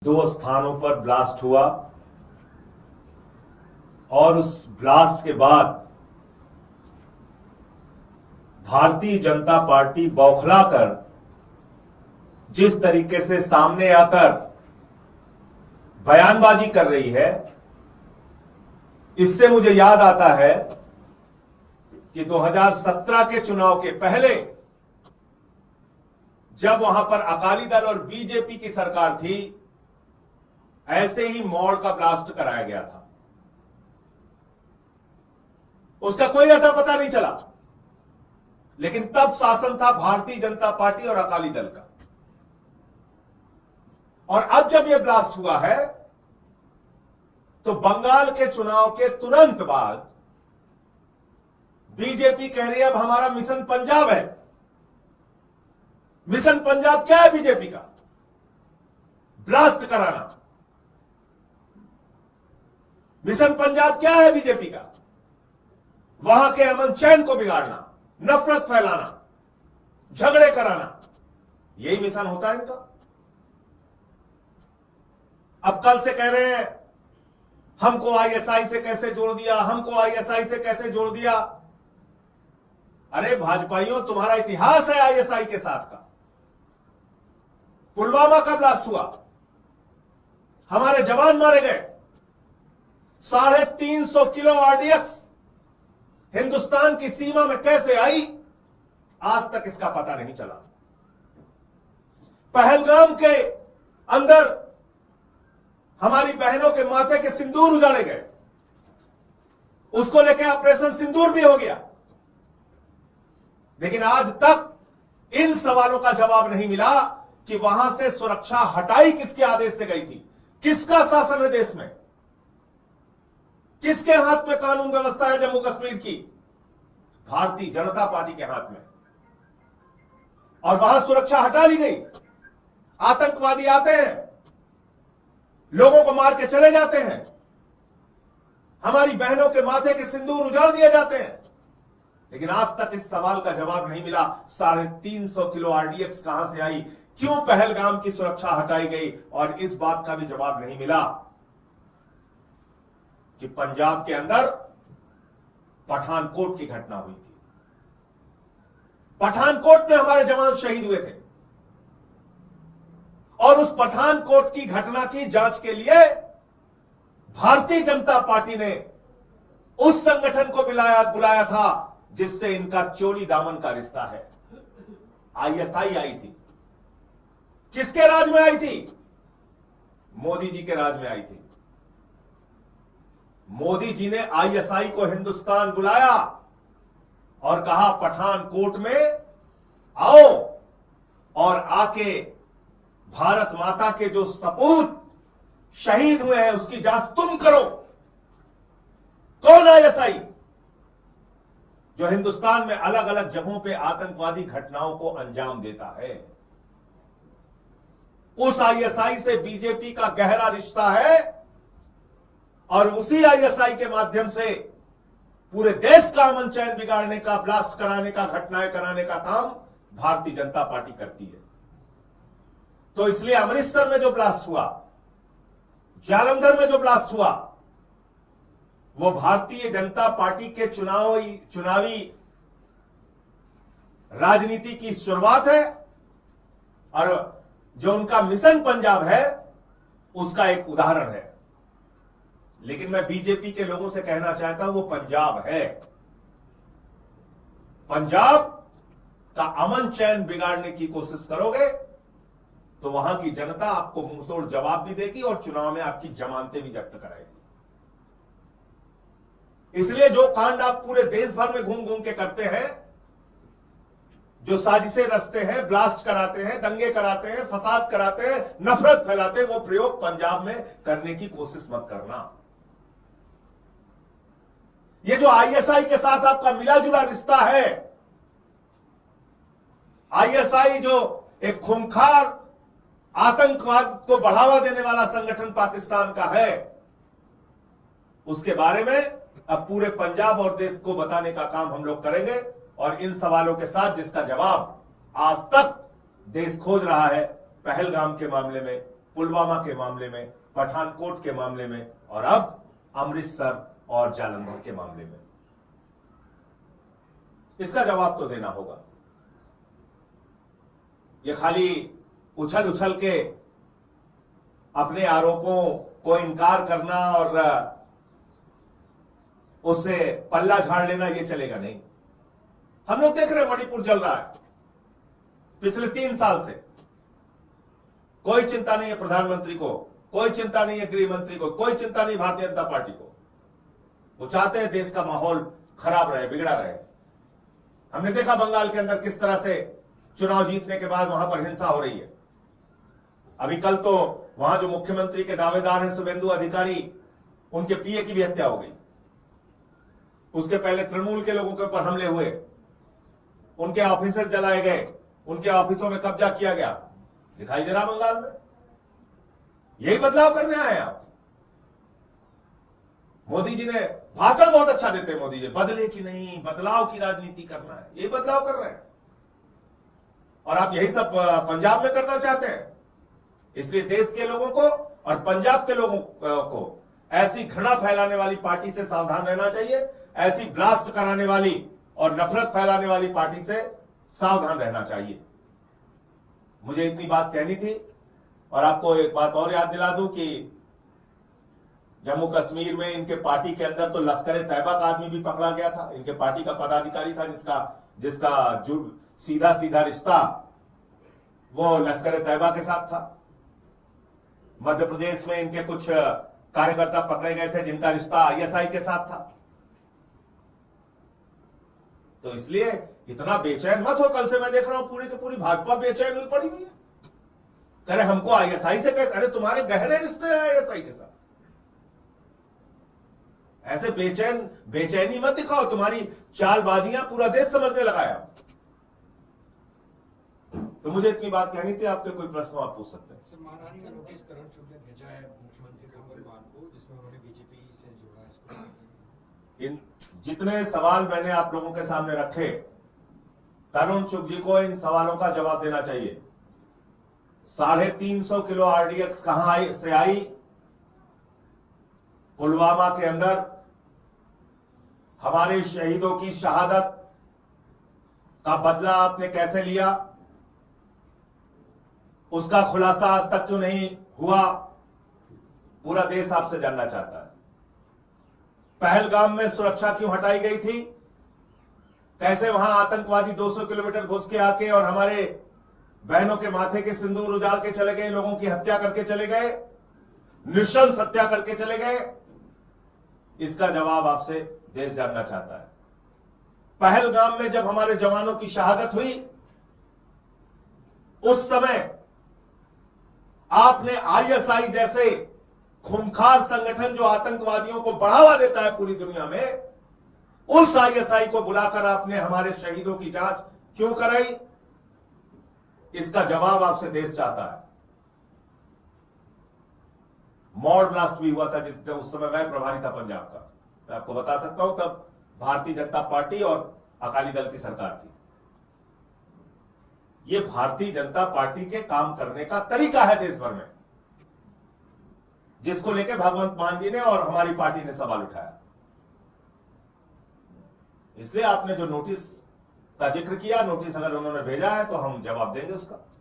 दो स्थानों पर ब्लास्ट हुआ और उस ब्लास्ट के बाद भारतीय जनता पार्टी बौखलाकर जिस तरीके से सामने आकर बयानबाजी कर रही है, इससे मुझे याद आता है कि 2017 के चुनाव के पहले जब वहां पर अकाली दल और बीजेपी की सरकार थी, ऐसे ही मॉल का ब्लास्ट कराया गया था। उसका कोई अता पता नहीं चला, लेकिन तब शासन था भारतीय जनता पार्टी और अकाली दल का। और अब जब यह ब्लास्ट हुआ है तो बंगाल के चुनाव के तुरंत बाद बीजेपी कह रही है अब हमारा मिशन पंजाब है। मिशन पंजाब क्या है बीजेपी का? ब्लास्ट कराना। मिशन पंजाब क्या है बीजेपी का? वहां के अमन चैन को बिगाड़ना, नफरत फैलाना, झगड़े कराना। यही मिशन होता है इनका। अब कल से कह रहे हैं हमको आईएसआई से कैसे जोड़ दिया, हमको आईएसआई से कैसे जोड़ दिया। अरे भाजपाइयों, तुम्हारा इतिहास है आईएसआई के साथ का। पुलवामा का ब्लास्ट हुआ, हमारे जवान मारे गए। 350 किलो आरडीएक्स हिंदुस्तान की सीमा में कैसे आई, आज तक इसका पता नहीं चला। पहलगाम के अंदर हमारी बहनों के माथे के सिंदूर उजाड़े गए, उसको लेके ऑपरेशन सिंदूर भी हो गया। लेकिन आज तक इन सवालों का जवाब नहीं मिला कि वहां से सुरक्षा हटाई किसके आदेश से गई थी, किसका शासन है देश में, किसके हाथ में कानून व्यवस्था है जम्मू कश्मीर की? भारतीय जनता पार्टी के हाथ में। और वहां सुरक्षा हटा ली गई। आतंकवादी आते हैं, लोगों को मार के चले जाते हैं, हमारी बहनों के माथे के सिंदूर उजाड़ दिए जाते हैं। लेकिन आज तक इस सवाल का जवाब नहीं मिला 350 किलो आरडीएक्स कहां से आई, क्यों पहलगाम की सुरक्षा हटाई गई। और इस बात का भी जवाब नहीं मिला कि पंजाब के अंदर पठानकोट की घटना हुई थी। पठानकोट में हमारे जवान शहीद हुए थे और उस पठानकोट की घटना की जांच के लिए भारतीय जनता पार्टी ने उस संगठन को बुलाया था जिससे इनका चोली दामन का रिश्ता है। आईएसआई आई थी। किसके राज में आई थी? मोदी जी के राज में आई थी। मोदी जी ने आईएसआई को हिंदुस्तान बुलाया और कहा पठानकोट में आओ और आके भारत माता के जो सपूत शहीद हुए हैं उसकी जांच तुम करो। कौन आईएसआई जो हिंदुस्तान में अलग अलग जगहों पे आतंकवादी घटनाओं को अंजाम देता है? उस आईएसआई से बीजेपी का गहरा रिश्ता है और उसी आईएसआई के माध्यम से पूरे देश का अमन चैन बिगाड़ने का, ब्लास्ट कराने का, घटनाएं कराने का काम भारतीय जनता पार्टी करती है। तो इसलिए अमृतसर में जो ब्लास्ट हुआ, जालंधर में जो ब्लास्ट हुआ, वो भारतीय जनता पार्टी के चुनावी राजनीति की शुरुआत है और जो उनका मिशन पंजाब है उसका एक उदाहरण है। लेकिन मैं बीजेपी के लोगों से कहना चाहता हूं वो पंजाब है। पंजाब का अमन चैन बिगाड़ने की कोशिश करोगे तो वहां की जनता आपको मुंहतोड़ जवाब भी देगी और चुनाव में आपकी जमानतें भी जब्त कराएगी। इसलिए जो कांड आप पूरे देश भर में घूम घूम के करते हैं, जो साजिशें रचते हैं, ब्लास्ट कराते हैं, दंगे कराते हैं, फसाद कराते हैं, नफरत फैलाते हैं, वो प्रयोग पंजाब में करने की कोशिश मत करना। ये जो आईएसआई के साथ आपका मिला जुला रिश्ता है, आईएसआई जो एक खूंखार आतंकवाद को बढ़ावा देने वाला संगठन पाकिस्तान का है, उसके बारे में अब पूरे पंजाब और देश को बताने का काम हम लोग करेंगे। और इन सवालों के साथ जिसका जवाब आज तक देश खोज रहा है, पहलगाम के मामले में पुलवामा के मामले में, पठानकोट के मामले में और अब अमृतसर और जालंधर के मामले में। इसका जवाब तो देना होगा। ये खाली उछल उछल के अपने आरोपों को इनकार करना और उससे पल्ला झाड़ लेना ये चलेगा नहीं। हम लोग देख रहे हैं मणिपुर जल रहा है पिछले 3 साल से। कोई चिंता नहीं है प्रधानमंत्री को, कोई चिंता नहीं है गृह मंत्री को, कोई चिंता नहीं भारतीय जनता पार्टी को। वो चाहते हैं देश का माहौल खराब रहे, बिगड़ा रहे। हमने देखा बंगाल के अंदर किस तरह से चुनाव जीतने के बाद वहां पर हिंसा हो रही है। अभी कल तो वहां जो मुख्यमंत्री के दावेदार हैं शुभेंदु अधिकारी, उनके पीए की भी हत्या हो गई। उसके पहले तृणमूल के लोगों के ऊपर हमले हुए, उनके ऑफिस जलाए गए, उनके ऑफिसों में कब्जा किया गया। दिखाई दे रहा बंगाल में। यही बदलाव करने आए आप। मोदी जी ने भाषण बहुत अच्छा देते हैं। मोदी जी बदले की नहीं, बदलाव की राजनीति करना है, यही बदलाव कर रहे हैं। और आप यही सब पंजाब में करना चाहते हैं। इसलिए देश के लोगों को और पंजाब के लोगों को ऐसी घृणा फैलाने वाली पार्टी से सावधान रहना चाहिए। ऐसी ब्लास्ट कराने वाली और नफरत फैलाने वाली पार्टी से सावधान रहना चाहिए। मुझे इतनी बात कहनी थी। और आपको एक बात और याद दिला दूं कि जम्मू कश्मीर में इनके पार्टी के अंदर तो लश्कर तैयबा का आदमी भी पकड़ा गया था। इनके पार्टी का पदाधिकारी था जिसका सीधा सीधा रिश्ता वो लश्कर तैयबा के साथ था। मध्य प्रदेश में इनके कुछ कार्यकर्ता पकड़े गए थे जिनका रिश्ता आईएसआई के साथ था। तो इसलिए इतना बेचैन मत हो। कल से मैं देख रहा हूं पूरी की पूरी भाजपा बेचैन हुई पड़ी हुई है। कह रहे हमको आईएसआई से कैसे, अरे तुम्हारे गहरे रिश्ते हैं आईएसआई के साथ। ऐसे बेचैनी मत दिखाओ। तुम्हारी चालबाजियां पूरा देश समझने लगा है। तो मुझे इतनी बात कहनी थी। आपके कोई प्रश्न आप पूछ सकते हैं। सर, महारानी का नोटिस तरुण चुग ने भेजा है मुख्यमंत्री कमल मान को, जिसमें उन्होंने बीजेपी से जोड़ा है। इन जितने सवाल मैंने आप लोगों के सामने रखे, तरुण चुग जी को इन सवालों का जवाब देना चाहिए। 350 किलो आरडीएक्स कहां से आई? पुलवामा के अंदर हमारे शहीदों की शहादत का बदला आपने कैसे लिया? उसका खुलासा आज तक क्यों नहीं हुआ? पूरा देश आपसे जानना चाहता है। पहलगाम में सुरक्षा क्यों हटाई गई थी? कैसे वहां आतंकवादी 200 किलोमीटर घुस के आके और हमारे बहनों के माथे के सिंदूर उजाड़ के चले गए, लोगों की हत्या करके चले गए, नृशंस हत्या करके चले गए? इसका जवाब आपसे देश जानना चाहता है। पहलगाम में जब हमारे जवानों की शहादत हुई, उस समय आपने आईएसआई जैसे खूंखार संगठन जो आतंकवादियों को बढ़ावा देता है पूरी दुनिया में, उस आईएसआई को बुलाकर आपने हमारे शहीदों की जांच क्यों कराई? इसका जवाब आपसे देश चाहता है। मॉड ब्लास्ट भी हुआ था उस समय मैं प्रभारी था पंजाब का। मैं आपको बता सकता हूं, तब भारतीय जनता पार्टी और अकाली दल की सरकार थी। ये भारतीय जनता पार्टी के काम करने का तरीका है देश भर में, जिसको लेकर भगवंत मान जी ने और हमारी पार्टी ने सवाल उठाया। इसलिए आपने जो नोटिस का जिक्र किया, नोटिस अगर उन्होंने भेजा है तो हम जवाब देंगे उसका।